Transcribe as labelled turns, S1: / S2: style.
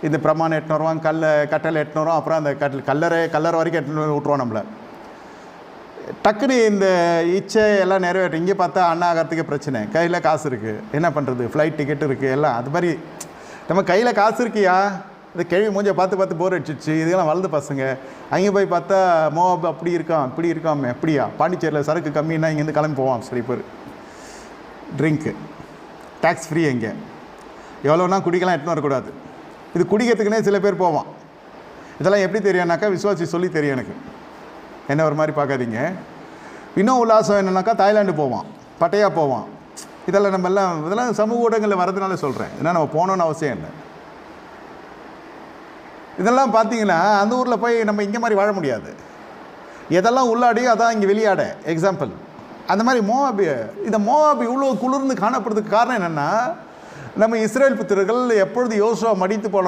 S1: இந்த பிரமாணம் எட்டுன்னு வருவான், கட்டளை எட்டுன்னு வரும், அப்புறம் அந்த கல்லறை வரைக்கும் எட்டுன்னு விட்ருவோம் நம்மளை. டக்குன்னு இந்த இச்சை எல்லாம் நிறைவேற்றும். இங்கே பார்த்தா அண்ணாகிறதுக்கே பிரச்சனை, கையில் காசு இருக்குது, என்ன பண்ணுறது, ஃப்ளைட் டிக்கெட் இருக்குது, எல்லாம் அது மாதிரி. நம்ம கையில் காசு இருக்கியா, இந்த கேள்வி மூஞ்சை பார்த்து போர் அடிச்சிச்சு. இதெல்லாம் வளர்ந்து பசங்க. அங்கே போய் பார்த்தா மோவாப் அப்படி இருக்கான், இப்படி இருக்கான், எப்படியா பாண்டிச்சேரியில் சரக்கு கம்மின்னா இங்கேருந்து கிளம்பி போவான். சரி பேர் ட்ரிங்க்கு டேக்ஸ் ஃப்ரீ. எங்கே எவ்வளோனா குடிக்கலாம், எட்டுன்னு வரக்கூடாது. இது குடிக்கிறதுக்குனே சில பேர் போவான். இதெல்லாம் எப்படி தெரியும்னாக்கா விசுவாசி சொல்லி தெரியும் எனக்கு. என்ன ஒரு மாதிரி பார்க்காதீங்க. இன்னும் உல்லாசம் என்னன்னாக்கா தாய்லாண்டு போவான், பட்டையாக போவான். இதெல்லாம் சமூக ஊடகங்களில் வரதுனால சொல்கிறேன். ஏன்னா நம்ம போகணுன்னு அவசியம் இல்லை. இதெல்லாம் பார்த்தீங்கன்னா அந்த ஊரில் போய் நம்ம இங்கே மாதிரி வாழ முடியாது. எதெல்லாம் உள்ளாடியோ அதான் இங்கே வெளியாட. எக்ஸாம்பிள் அந்த மாதிரி இந்த மோவாப் இவ்வளோ குளிர்ந்து காணப்படுறதுக்கு காரணம் என்னென்னா, நம்ம இஸ்ரேல் புத்திரர்கள் எப்பொழுது யோசுவா மடித்து போன